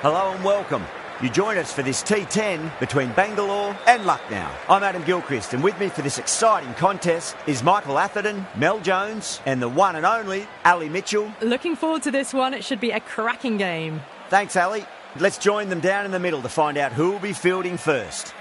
Hello and welcome. You join us for this T10 between Bangalore and Lucknow. I'm Adam Gilchrist, and with me for this exciting contest is Michael Atherton, Mel Jones and the one and only Ali Mitchell. Looking forward to this one. It should be a cracking game. Thanks, Ali. Let's join them down in the middle to find out who will be fielding first.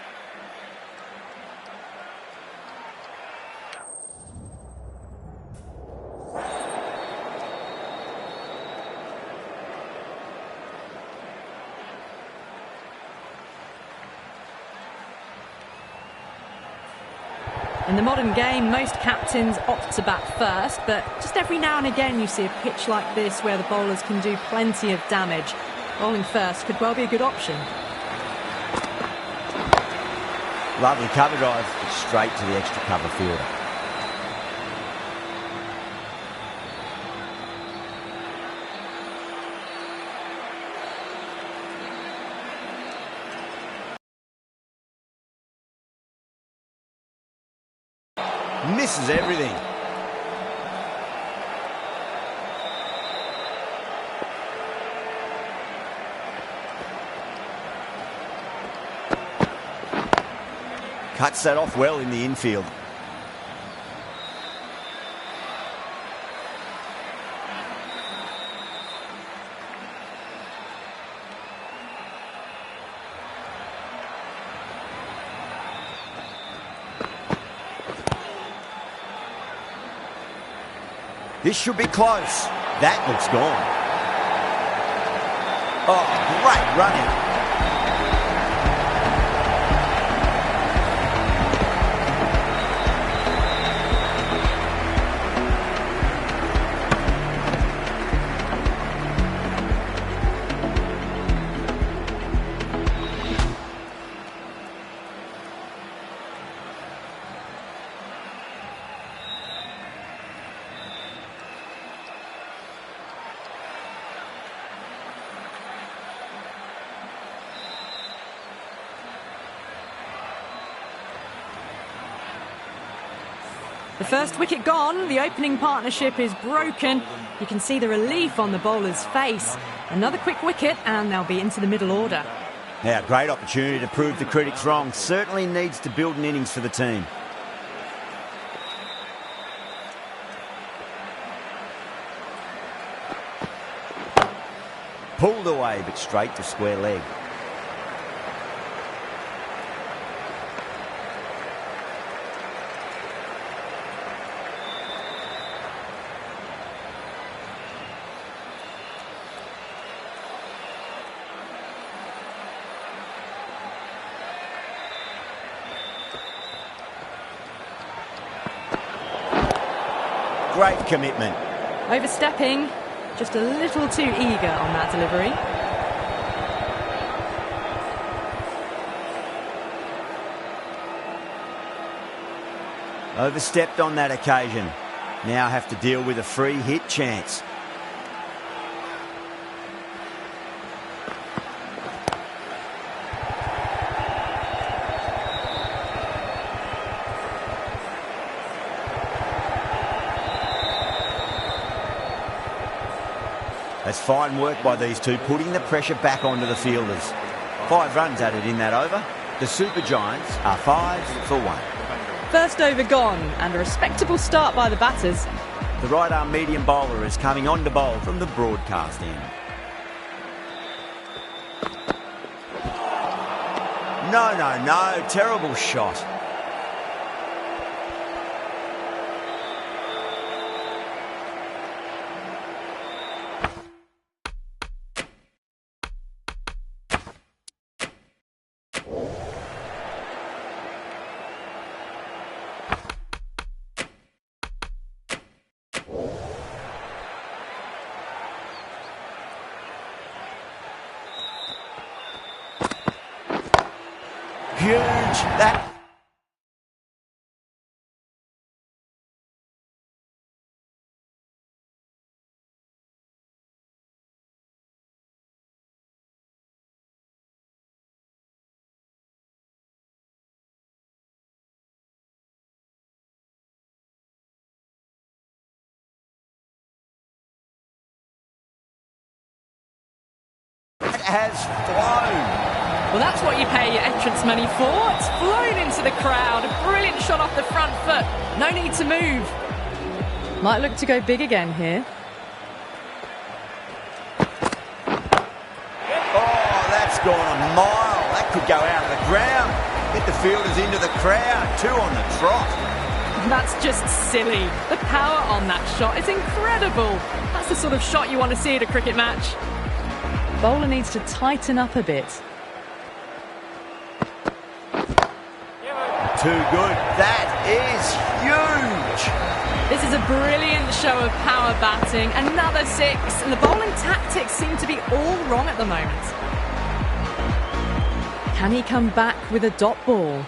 In the modern game, most captains opt to bat first, but just every now and again you see a pitch like this where the bowlers can do plenty of damage. Bowling first could well be a good option. Lovely cover drive, straight to the extra cover fielder. Misses everything. Cuts that off well in the infield. This should be close. That looks gone. Oh, great running. The first wicket gone, the opening partnership is broken. You can see the relief on the bowler's face. Another quick wicket and they'll be into the middle order. Now, great opportunity to prove the critics wrong. Certainly needs to build an innings for the team. Pulled away, but straight to square leg. Great commitment. Overstepping, just a little too eager on that delivery. Overstepped on that occasion. Now have to deal with a free hit chance. That's fine work by these two, putting the pressure back onto the fielders. 5 runs added in that over. The Super Giants are 5 for 1. First over gone, and a respectable start by the batters. The right-arm medium bowler is coming on to bowl from the broadcast end. No, terrible shot. Huge. That. has flown. Well, that's what you pay your entrance money for. It's flown into the crowd. A brilliant shot off the front foot. No need to move. Might look to go big again here. Oh, that's gone a mile. That could go out of the ground. Get the fielders into the crowd. 2 on the trot. That's just silly. The power on that shot is incredible. That's the sort of shot you want to see at a cricket match. Bowler needs to tighten up a bit. Too good. That is huge. This is a brilliant show of power batting. Another 6. And the bowling tactics seem to be all wrong at the moment. Can he come back with a dot ball?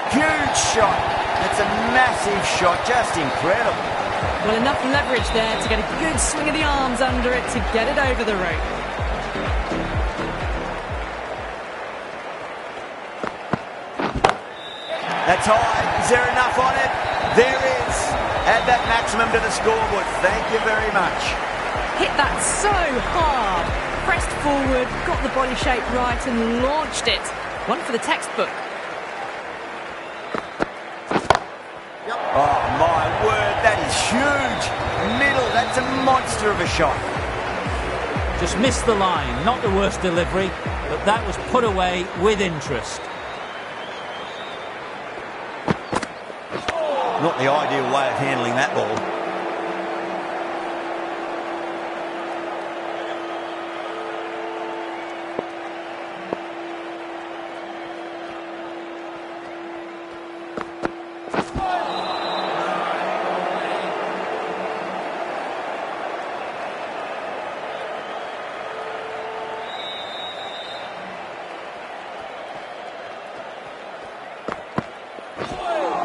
Huge shot. That's a massive shot. Just incredible. Well, enough leverage there to get a good swing of the arms under it to get it over the rope. That's high. Is there enough on it? There is. Add that maximum to the scoreboard. Thank you very much. Hit that so hard. Pressed forward, got the body shape right and launched it. One for the textbook. Oh, my word. That is huge. Middle. That's a monster of a shot. Just missed the line. Not the worst delivery, but that was put away with interest. Not the ideal way of handling that ball.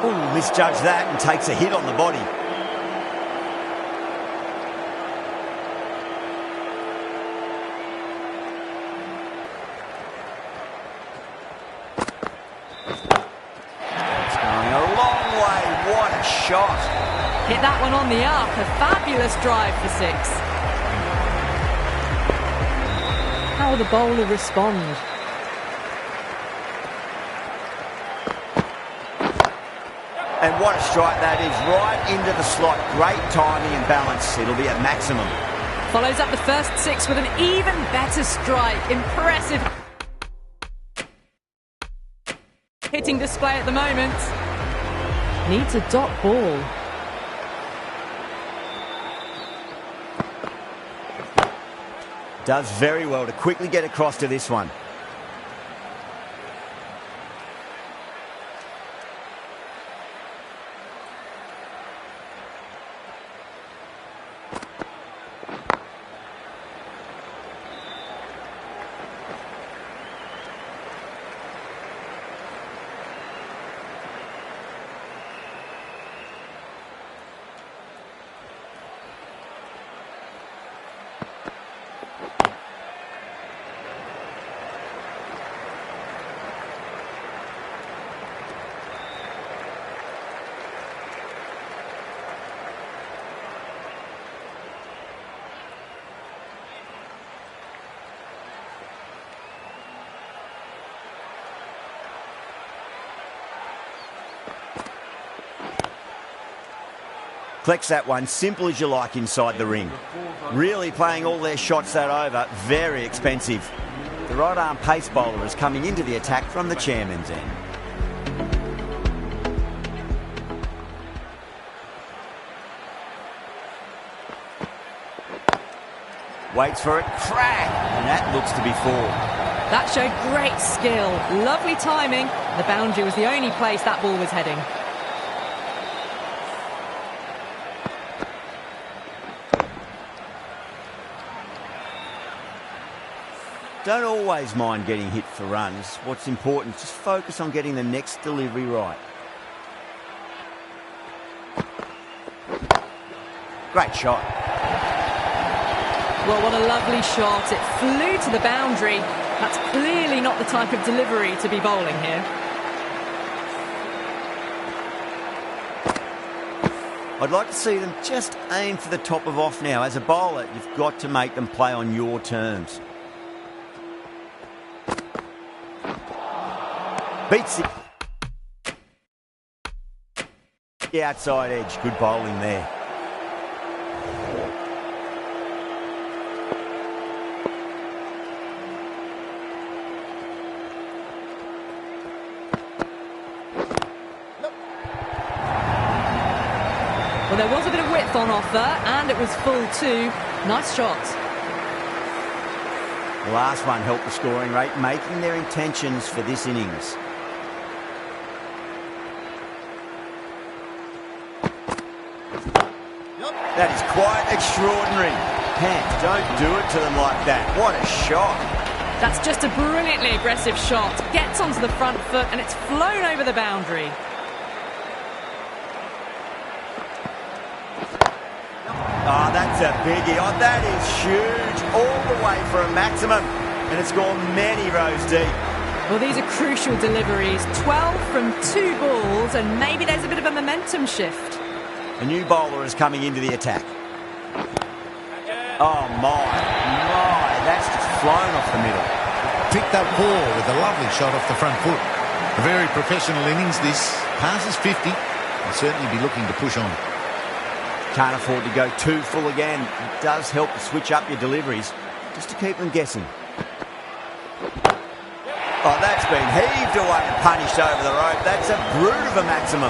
Ooh, misjudged that and takes a hit on the body. It's going a long way. What a shot. Hit that one on the up. A fabulous drive for 6. How will the bowler respond? And what a strike that is, right into the slot. Great timing and balance. It'll be at maximum. Follows up the first 6 with an even better strike. Impressive hitting display at the moment. Needs a dot ball. Does very well to quickly get across to this one. Collects that one, simple as you like inside the ring. Really playing all their shots that over, very expensive. The right arm pace bowler is coming into the attack from the chairman's end. Waits for it, crack, and that looks to be 4. That showed great skill, lovely timing. The boundary was the only place that ball was heading. Don't always mind getting hit for runs. What's important, just focus on getting the next delivery right. Great shot. Well, what a lovely shot. It flew to the boundary. That's clearly not the type of delivery to be bowling here. I'd like to see them just aim for the top of off now. As a bowler, you've got to make them play on your terms. Beats the outside edge. Good bowling there. Well, there was a bit of width on offer, and it was full too. Nice shot. The last one helped the scoring rate, making their intentions for this innings. That is quite extraordinary. Pants, don't do it to them like that. What a shot. That's just a brilliantly aggressive shot. Gets onto the front foot, and it's flown over the boundary. Oh, that's a biggie. Oh, that is huge. All the way for a maximum. And it's gone many rows deep. Well, these are crucial deliveries. 12 from 2 balls, and maybe there's a bit of a momentum shift. A new bowler is coming into the attack. Oh, my. That's just flown off the middle. Picked up ball with a lovely shot off the front foot. A very professional innings this. Passes 50. Will certainly be looking to push on. Can't afford to go too full again. It does help to switch up your deliveries, just to keep them guessing. Oh, that's been heaved away and punished over the rope. That's a brute of a maximum.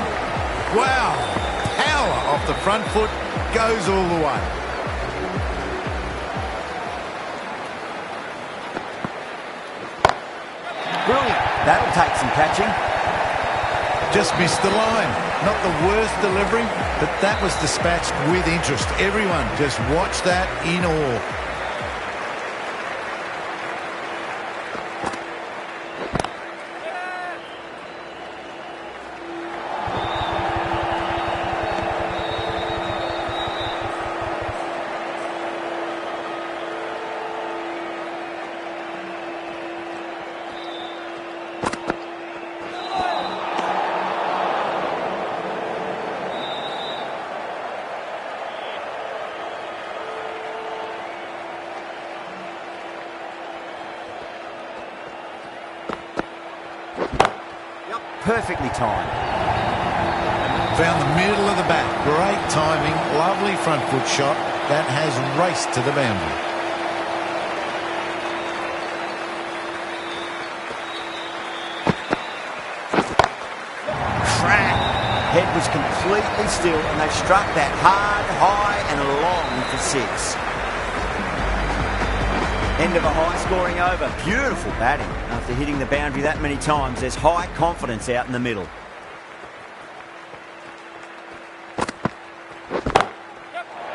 Wow. Power off the front foot. Goes all the way. Brilliant. That'll take some catching. Just missed the line. Not the worst delivery, but that was dispatched with interest. Everyone just watched that in awe. Perfectly timed. Found the middle of the bat. Great timing. Lovely front foot shot. That has raced to the boundary. Crack. Head was completely still, and they struck that hard, high and long for 6. End of a high-scoring over. Beautiful batting. After hitting the boundary that many times, there's high confidence out in the middle.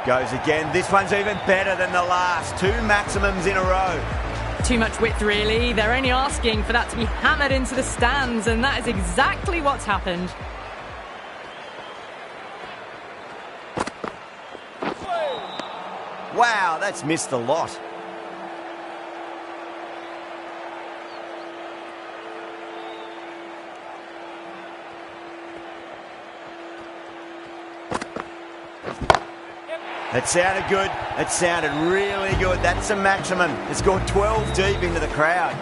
Goes again. This one's even better than the last. 2 maximums in a row. Too much width, really. They're only asking for that to be hammered into the stands, and that is exactly what's happened. Wow, that's missed the lot. That sounded good. It sounded really good. That's a maximum. It's gone 12 deep into the crowd.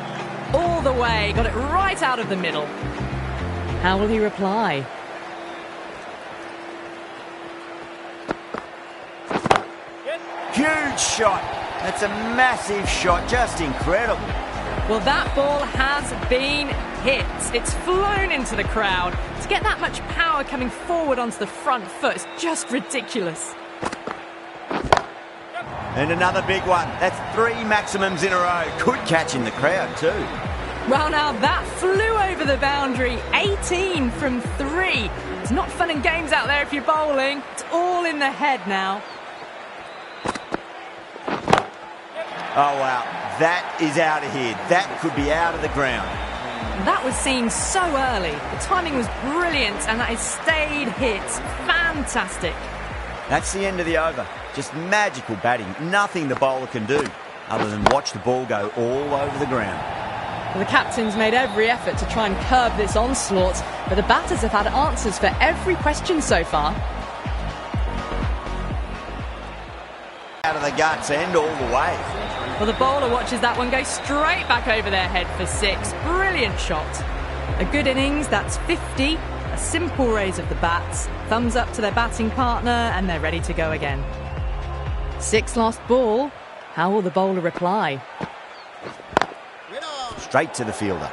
All the way. Got it right out of the middle. How will he reply? Huge shot. That's a massive shot. Just incredible. Well, that ball has been hit. It's flown into the crowd. To get that much power coming forward onto the front foot is just ridiculous. And another big one. That's 3 maximums in a row. Good catch in the crowd too. Well, now that flew over the boundary. 18 from 3. It's not fun and games out there if you're bowling. It's all in the head now. Oh, wow. That is out of here. That could be out of the ground. That was seen so early. The timing was brilliant, and that has stayed hit. Fantastic. That's the end of the over. Just magical batting. Nothing the bowler can do other than watch the ball go all over the ground. Well, the captain's made every effort to try and curb this onslaught, but the batters have had answers for every question so far. out of the guts and all the way. Well, the bowler watches that one go straight back over their head for 6. Brilliant shot. A good innings, that's 50. A simple raise of the bats. Thumbs up to their batting partner and they're ready to go again. 6 last ball. How will the bowler reply? Straight to the fielder.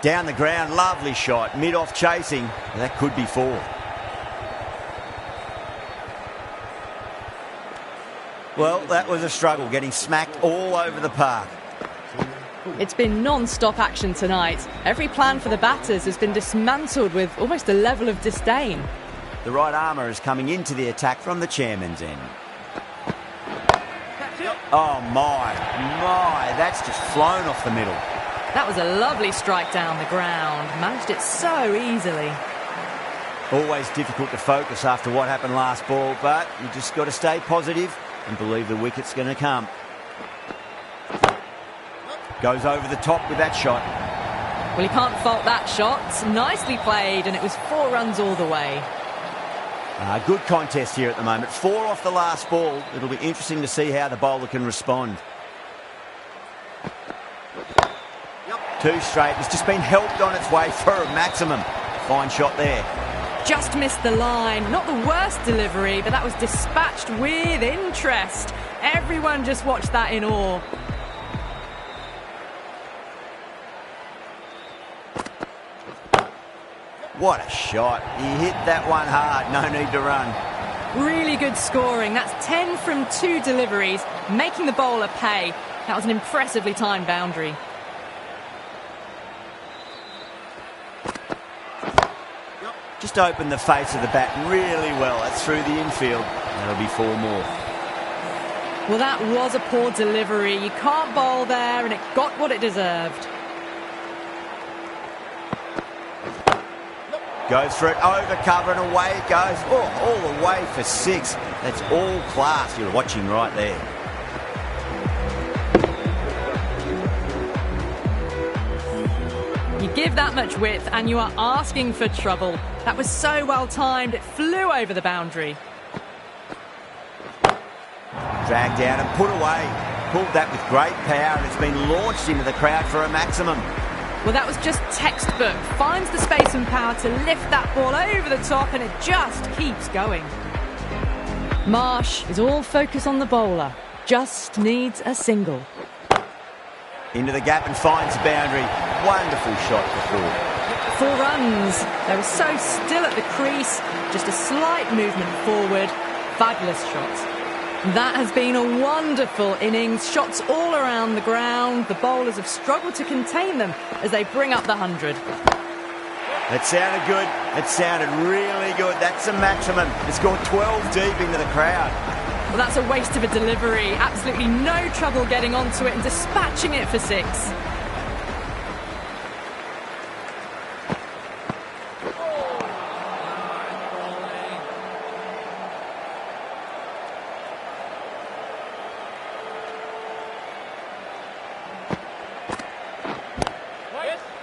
Down the ground, lovely shot, mid-off chasing. That could be 4. Well, that was a struggle, getting smacked all over the park. It's been non-stop action tonight. Every plan for the batters has been dismantled with almost a level of disdain. The right armour is coming into the attack from the chairman's end. Oh my, that's just flown off the middle. That was a lovely strike down the ground. Managed it so easily. Always difficult to focus after what happened last ball, but you just got to stay positive and believe the wicket's going to come. Goes over the top with that shot. Well, he can't fault that shot. Nicely played, and it was 4 runs all the way. Good contest here at the moment. 4 off the last ball. It'll be interesting to see how the bowler can respond. 2 straight. It's just been helped on its way for a maximum. Fine shot there. Just missed the line. Not the worst delivery, but that was dispatched with interest. Everyone just watched that in awe. What a shot. He hit that one hard. No need to run. Really good scoring. That's 10 from 2 deliveries, making the bowler pay. That was an impressively timed boundary. Just opened the face of the bat really well. That's through the infield. That'll be 4 more. Well, that was a poor delivery. You can't bowl there, and it got what it deserved. Goes for it, over cover and away it goes. Oh, all the way for 6. That's all class you're watching right there. You give that much width and you are asking for trouble. That was so well timed, it flew over the boundary. Dragged down and put away. Pulled that with great power and it's been launched into the crowd for a maximum. Well, that was just textbook. Finds the space and power to lift that ball over the top and it just keeps going. Marsh is all focus on the bowler. Just needs a single. Into the gap and finds the boundary. Wonderful shot for 4. 4 runs. They were so still at the crease. Just a slight movement forward. Fabulous shot. That has been a wonderful innings. Shots all around the ground. The bowlers have struggled to contain them as they bring up the 100. That sounded good. It sounded really good. That's a maximum. It's gone 12 deep into the crowd. Well, that's a waste of a delivery. Absolutely no trouble getting onto it and dispatching it for 6.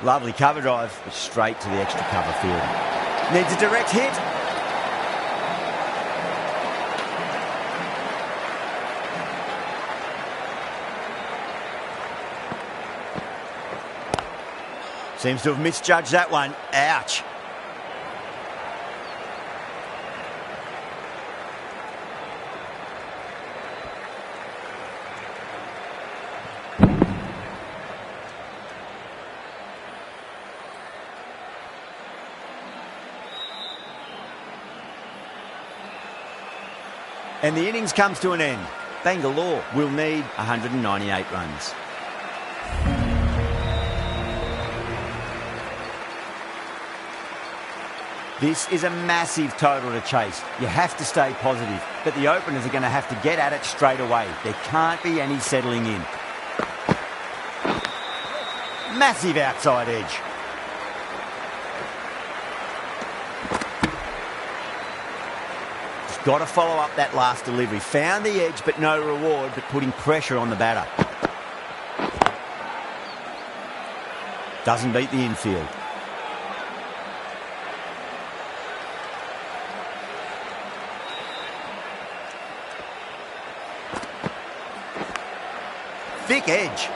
Lovely cover drive, but straight to the extra cover field. Needs a direct hit. Seems to have misjudged that one. Ouch. And the innings comes to an end. Bangalore will need 198 runs. This is a massive total to chase. You have to stay positive, but the openers are going to have to get at it straight away. There can't be any settling in. Massive outside edge. Just got to follow up that last delivery. Found the edge, but no reward, but putting pressure on the batter. Doesn't beat the infield. Thick edge.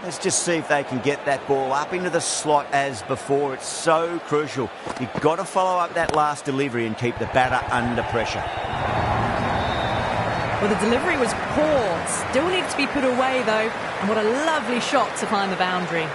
Let's just see if they can get that ball up into the slot as before. It's so crucial. You've got to follow up that last delivery and keep the batter under pressure. Well, the delivery was poor. Still needs to be put away, though. And what a lovely shot to find the boundary.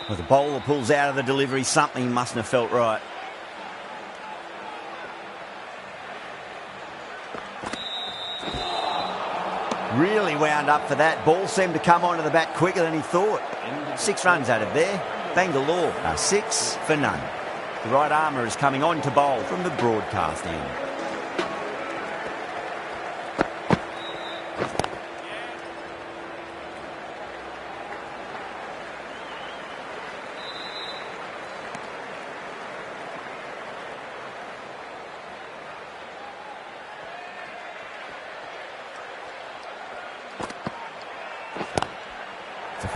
Well, the bowler pulls out of the delivery. Something mustn't have felt right. Really wound up for that. Ball seemed to come onto the bat quicker than he thought. 6 runs out of there. Bangalore are 6 for none. The right armour is coming on to bowl from the broadcast end.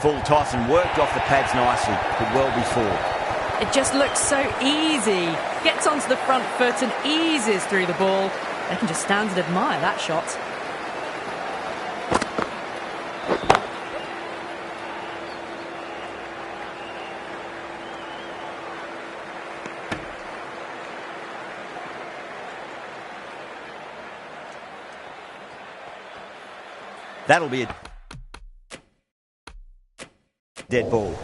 Full toss and worked off the pads nicely, but well before. It just looks so easy. Gets onto the front foot and eases through the ball. They can just stand and admire that shot. That'll be a dead ball.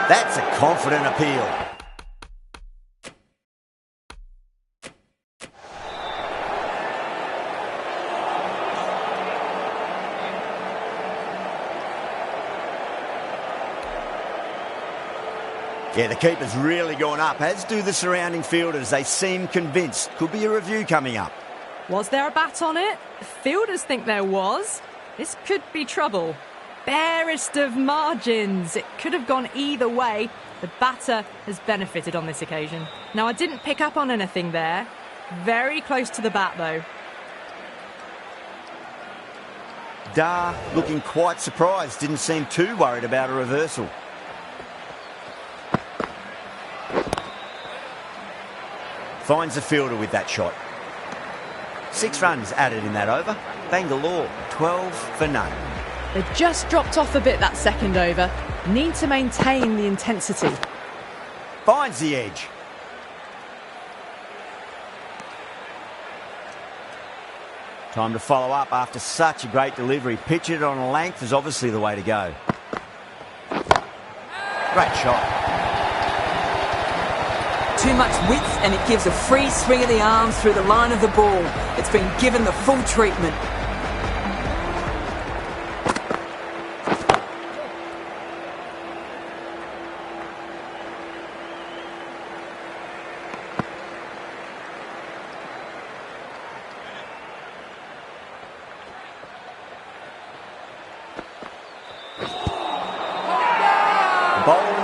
That's a confident appeal. Yeah, the keeper's really gone up, as do the surrounding fielders. They seem convinced. Could be a review coming up. Was there a bat on it? The fielders think there was. This could be trouble. Barest of margins. It could have gone either way. The batter has benefited on this occasion. Now, I didn't pick up on anything there. Very close to the bat, though. Dar looking quite surprised. Didn't seem too worried about a reversal. Finds the fielder with that shot. 6 runs added in that over. Bangalore 12 for none. They just dropped off a bit that second over. Need to maintain the intensity. Finds the edge. Time to follow up after such a great delivery. Pitch it on a length is obviously the way to go. Great shot. Too much width and it gives a free swing of the arms through the line of the ball. It's been given the full treatment.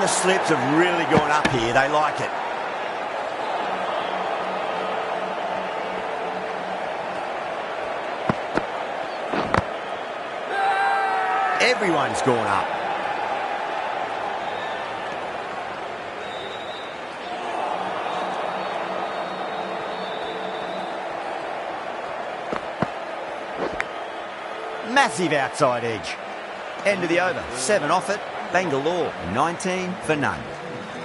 the slips have really gone up here. They like it. Everyone's gone up. Massive outside edge. End of the over. 7 off it. Bangalore 19 for none.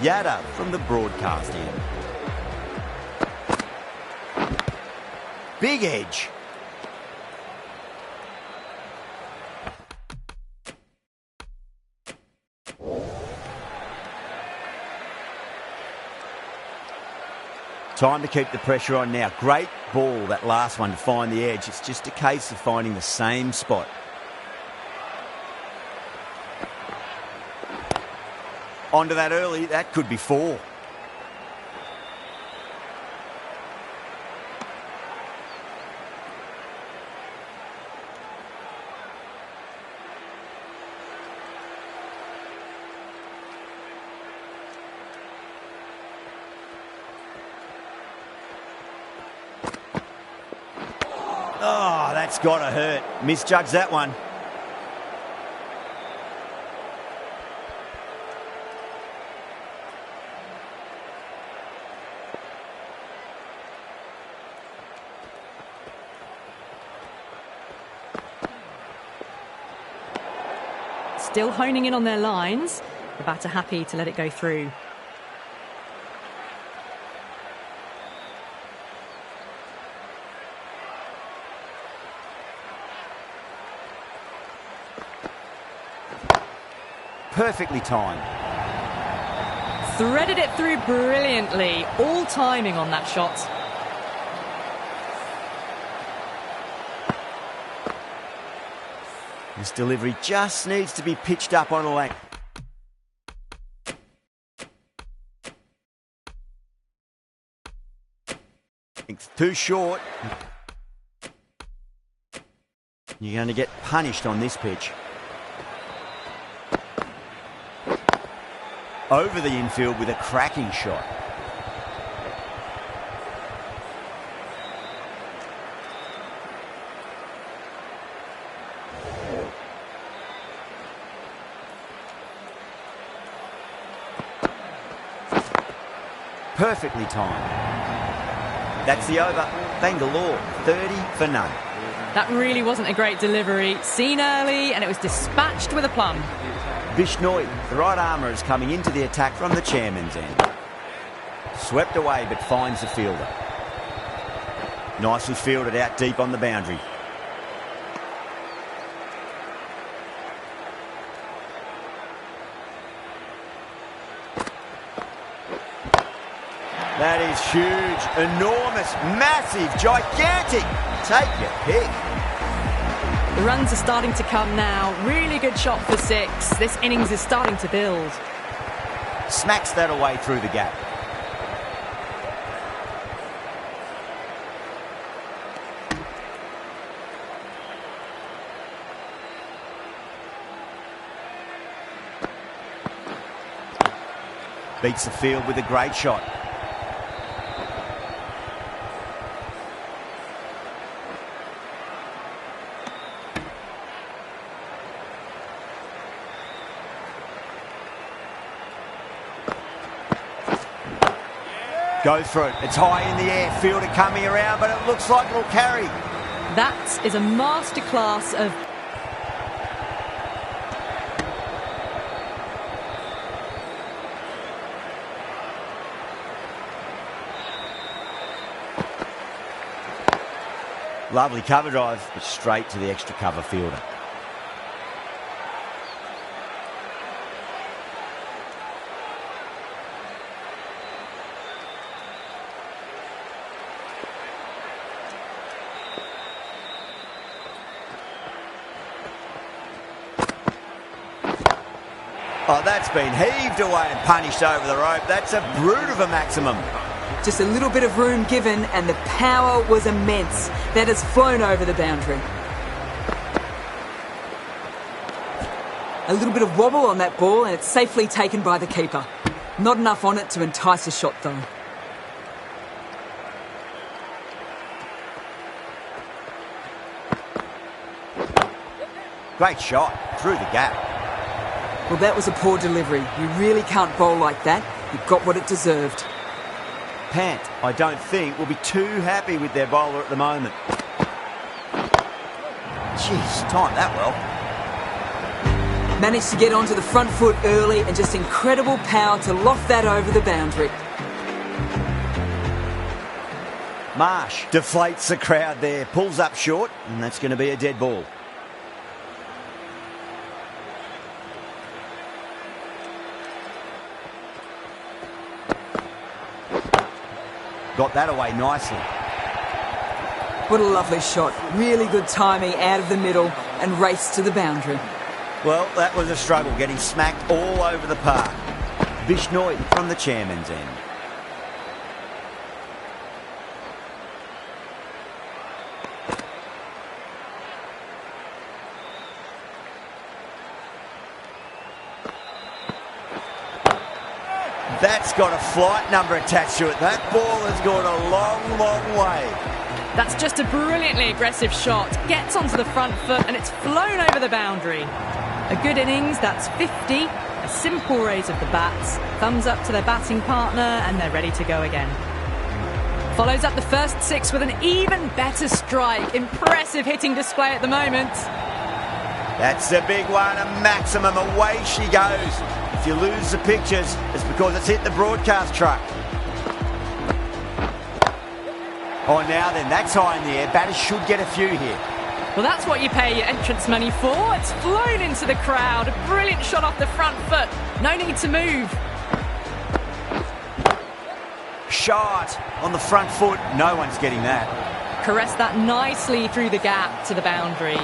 Yada from the broadcast end. Big edge. Time to keep the pressure on now. Great ball, that last one, to find the edge. It's just a case of finding the same spot. Onto that early. That could be 4. Oh, that's got to hurt. Misjudged that one. Still honing in on their lines. The batter happy to let it go through. Perfectly timed. Threaded it through brilliantly. All timing on that shot. This delivery just needs to be pitched up on a length. It's too short. You're going to get punished on this pitch. Over the infield with a cracking shot. Perfectly timed. That's the over. Bangalore 30 for none. That really wasn't a great delivery. Seen early and it was dispatched with a plum. Bishnoi, the right armour, is coming into the attack from the chairman's end. Swept away but finds the fielder. Nicely fielded out deep on the boundary. That is huge, enormous, massive, gigantic. Take your pick. The runs are starting to come now. Really good shot for 6. This innings is starting to build. Smacks that away through the gap. Beats the field with a great shot. Go for it. It's high in the air. Fielder coming around, but it looks like it'll carry. That is a masterclass of... Lovely cover drive, but straight to the extra cover fielder. Oh, that's been heaved away and punished over the rope. That's a brute of a maximum. Just a little bit of room given and the power was immense. That has flown over the boundary. A little bit of wobble on that ball and it's safely taken by the keeper. Not enough on it to entice a shot though. Great shot, through the gap. Well, that was a poor delivery. You really can't bowl like that. You got what it deserved. Pant, I don't think, will be too happy with their bowler at the moment. Jeez, timed that well. Managed to get onto the front foot early and just incredible power to loft that over the boundary. Marsh deflates the crowd there, pulls up short, and that's going to be a dead ball. Got that away nicely. What a lovely shot. Really good timing out of the middle and race to the boundary. Well, that was a struggle, getting smacked all over the park. Bishnoi from the chairman's end. That's got a flight number attached to it. That ball has gone a long, long way. That's just a brilliantly aggressive shot. Gets onto the front foot and it's flown over the boundary. A good innings, that's 50. A simple raise of the bats. Thumbs up to their batting partner and they're ready to go again. Follows up the first 6 with an even better strike. Impressive hitting display at the moment. That's a big one, a maximum. Away she goes. If you lose the pictures, it's because it's hit the broadcast truck. Oh, now then, that's high in the air. Batters should get a few here. Well, that's what you pay your entrance money for. It's flown into the crowd. A brilliant shot off the front foot. No need to move. Shot on the front foot. No one's getting that. Caressed that nicely through the gap to the boundary.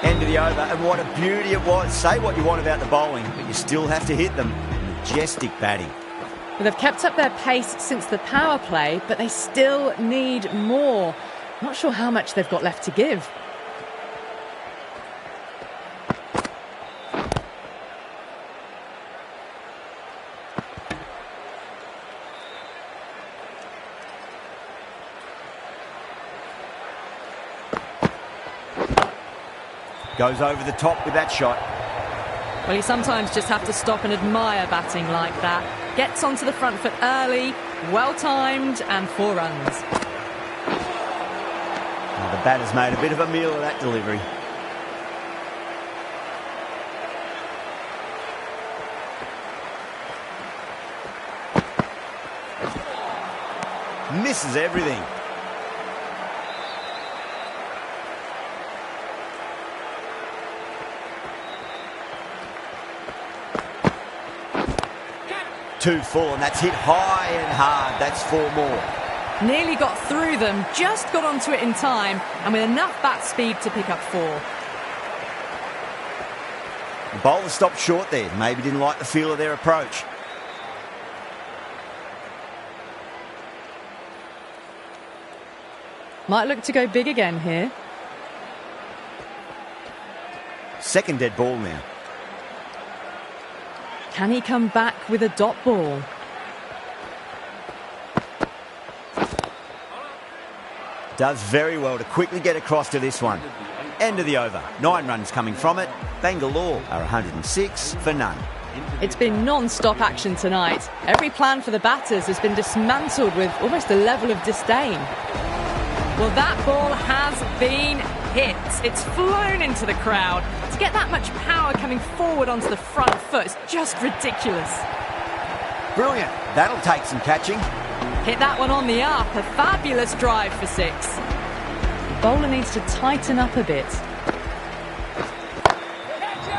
End of the over, and what a beauty it was. Say what you want about the bowling, but you still have to hit them. Majestic batting. Well, they've kept up their pace since the power play, but they still need more. Not sure how much they've got left to give. Goes over the top with that shot. Well, you sometimes just have to stop and admire batting like that. Gets onto the front foot early, well-timed, and 4 runs. Well, the batter's made a bit of a meal of that delivery. Misses everything. Too full, and that's hit high and hard. That's 4 more. Nearly got through them, just got onto it in time, and with enough bat speed to pick up 4. The bowler stopped short there. Maybe didn't like the feel of their approach. Might look to go big again here. Second dead ball now. Can he come back with a dot ball? Does very well to quickly get across to this one. End of the over. 9 runs coming from it. Bangalore are 106 for none. It's been non-stop action tonight. Every plan for the batters has been dismantled with almost a level of disdain. Well, that ball has been hit. It's flown into the crowd. To get that much power coming forward onto the front foot is just ridiculous. Brilliant. That'll take some catching. Hit that one on the up. A fabulous drive for 6. The bowler needs to tighten up a bit.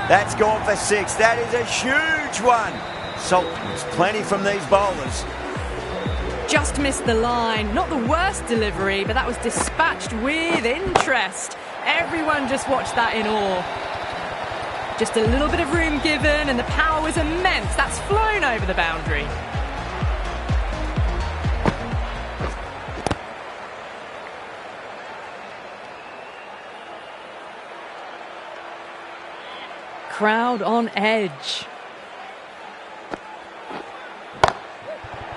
That's gone for 6. That is a huge one. Salt was plenty from these bowlers. Just missed the line. Not the worst delivery, but that was dispatched with interest. Everyone just watched that in awe. Just a little bit of room given and the power was immense. That's flown over the boundary. crowd on edge.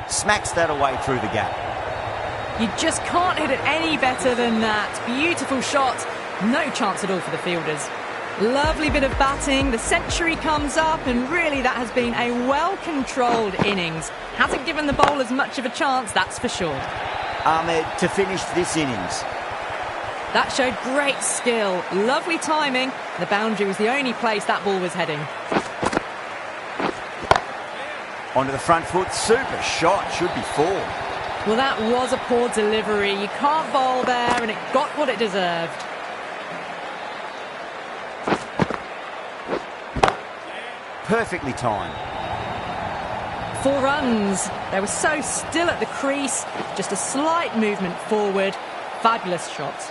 Smacks that away through the gap. You just can't hit it any better than that. Beautiful shot. No chance at all for the fielders. Lovely bit of batting. The century comes up, and really that has been a well-controlled innings. Hasn't given the bowlers much of a chance, that's for sure. Ahmed to finish this innings. That showed great skill. Lovely timing. The boundary was the only place that ball was heading. Onto the front foot. Super shot. Should be 4. Well, that was a poor delivery. You can't bowl there, and it got what it deserved. Perfectly timed. 4 runs. They were so still at the crease. Just a slight movement forward. Fabulous shots.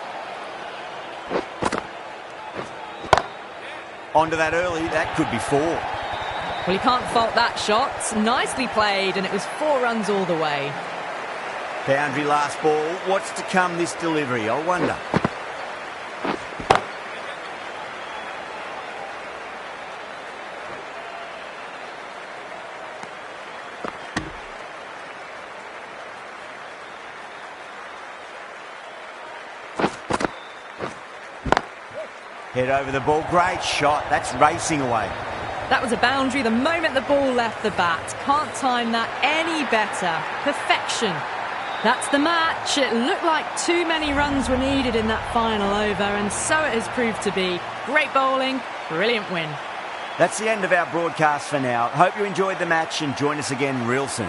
Onto that early. That could be 4. Well, you can't fault that shot. Nicely played, and it was 4 runs all the way. Boundary last ball. What's to come this delivery, I wonder. Head over the ball. Great shot. That's racing away. That was a boundary the moment the ball left the bat. Can't time that any better. Perfection. That's the match. It looked like too many runs were needed in that final over, and so it has proved to be. Great bowling, brilliant win. That's the end of our broadcast for now. Hope you enjoyed the match and join us again real soon.